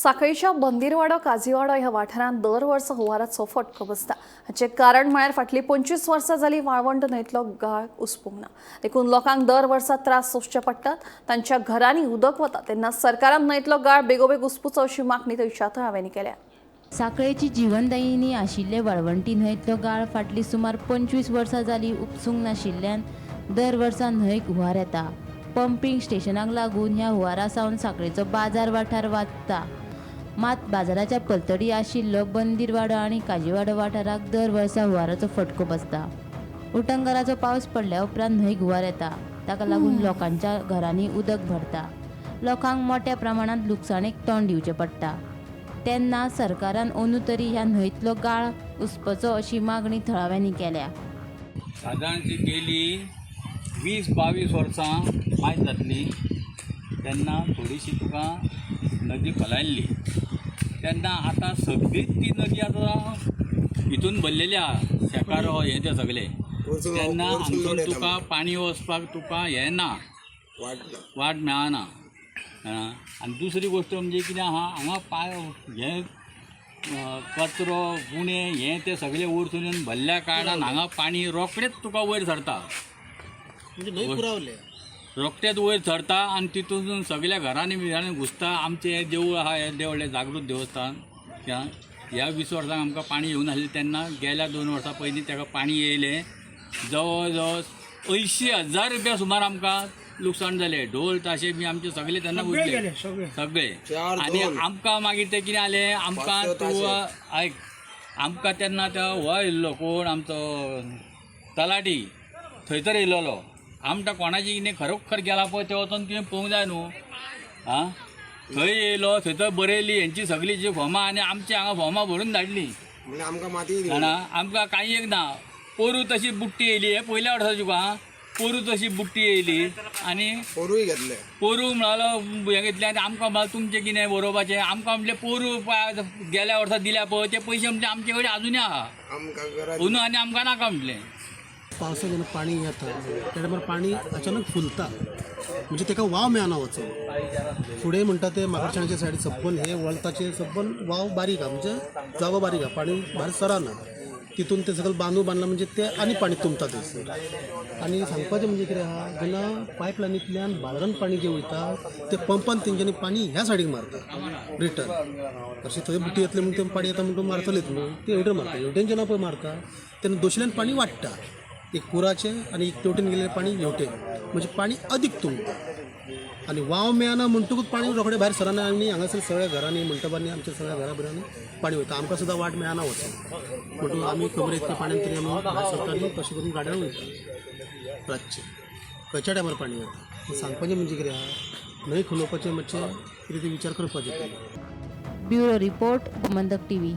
साखळीच्या बंदिरवाडा काजीवाडा ह्या वाठारांत दर वर्सा हुंवाराचो फटको बसता। हाचें कारण म्हळ्यार फाटलीं 25 वर्सां जालीं वाळवंट न्हंयतलो गाळ उसपूंक ना। देखून लोकांक दर वर्सा त्रास सोंसचे पडटात। तांच्या घरांनी उदक वता तेन्ना सरकारान न्हंयतलो गाळ बेगोबेग उसपुचो अशी मागणी थंयच्या थळाव्यांनी केल्या। साखळेची जीवनदायिनी आशिल्ले वाळवंटी न्हंयतलो गाळ फाटली सुमार 25 वर्सां जालीं उपसूंक नाशिल्ल्यान दर वर्सा न्हंयक हुंवार येता। पंपिंग स्टेशनाक लागून ह्या हुंवारा सावन साखळेचो बाजार वाठार वाचता। मात बाजाराच्या पलतडी आशिल्लो बंदिरवाडो आनी काजीवाडो वाठाराक दर वर्सा हुंवाराचो फटको बसता। उटंगराचो पावस पडल्या उपरांत न्हंयक हुंवार येता, ताका लागून लोकांच्या घरांनी उदक भरता। लोकांक मोठ्या प्रमाणात लुकसाणेक तोंड दिवचें पडटा। तेन्ना सरकारान अंदू तरी ह्या न्हंयतलो गाळ उसपाचो अशी मागणी थळाव्यांनी केल्या। साधारण ती गेली 20-22 वर्सां मायज जातली तेन्ना थोडीशी तुका नदी खोलायल्ली तेन्ना आतां सगळीच ती नदी आतां हितून भरलेली आहा, शेकारो हें तें सगळें। तेन्ना हांगसून तुका पाणी वचपाक तुका हें ना, वाट मेळना। आनी दुसरी गोश्ट म्हणजे कितें आहा, हांगा हें कचरो गुणे हें तें सगळें वरसून येवन भरल्या कारणान हांगा पाणी रोखडेंच तुका वयर सरता, रोखडेंच वयर सरता आनी तितून सगळ्या घरांनी बिरांनी घुसता। आमचें हें देवूळ आहा, हें देवळें जागृत देवस्थान, ह्या 20 वर्सांक आमकां पाणी येवं नासलें तेन्ना गेल्या 2 वर्सां पयलीं ताका पाणी येयलें। जवळ जवळ 80,000 रुपया सुमार आमकां लुकसाण जालें। ढोल ताशे बी आमचे सगळे तेन्ना उरले सगळे। आनी आमकां मागीर तें कितें जालें, आमकां तूं आयक, आमकां तेन्ना तो हो येयल्लो कोण आमचो तलाटी थंयसर येयलोलो। आमकां कोणाची कितें खरोखर गेला पळय ते वचोन तुवें पळोवंक जाय न्हू। थंय येयलो, थंयसर बरयली हेंची सगळी जी फॉर्मां आनी आमची हांगा फॉर्मां भरून धाडली जाणा। आमकां काही एक ना, पोरू तशी बुट्टी येयली, हे पयल्या वर्साची तुका पोरू तशी बुट्टी येयली आनी पोरूय घेतले। पोरू म्हणालो हें घेतलें आनी आमकां म्हळ्यार तुमचें कितें बरोवपाचें। आमकां म्हटलें पोरू गेल्या वर्सा दिल्या पळय ते पयशे म्हटले आमचे कडेन आजुनूय आहा अंदू आनी आमकां नाका म्हटलें। पावसाक जेन्ना पाणी येता त्या टायमार पाणी अचानक फुलता, म्हणजे ताका वाव मेळना वचून। फुडें म्हणटा ते माकडसाणच्या सायडीन सबन हे वळताचे सबन वाव बारीक आहा, म्हणजे जागो बारीक आहा, पाणी भायर सरना। तितून ते सगळं बांदू बांदला म्हणजे ते आनी पाणी तुंबता थंयसर। आनी सांगपाचें म्हणजे कितें आहा, जेन्ना पायपलायनींतल्यान बाजारांत पाणी जें वयता ते पंपान तेंच्यांनी पाणी ह्या सायडीक मारता रिटर्न। अशें थंय बुटी येतले म्हणून ते पाणी येता म्हणून मारतलेच न्हू, ते हेवटेन मारता। हेवटेन जेन्ना पळय मारता तेन्ना दोशल्यान पाणी वाडटा, एक पुराचें आनी एक तेवटेन गेलेलें पाणी हेवटेन, म्हणजे पाणी अदीक तुंबता। आनी वाव मेळना म्हणटकूच पाणी रोखडें भायर सरना आनी हांगासर सगळ्या घरांनी मंडपांनी आमच्या सगळ्या घराबिरांनी पाणी वयता। आमकां सुद्दां वाट मेळना वचून, म्हणटून आमी खबर इतल्या पाण्यान तरी आमी भायर सरता आनी कशें करून गाड्यार वयता रातचें। खंयच्या टायमार पाणी येता सांगपाचें म्हणजे कितें आहा, न्हंय खुलोवपाचें मातशें कितें ते विचार करपाचें। Bureau report Gomantak TV।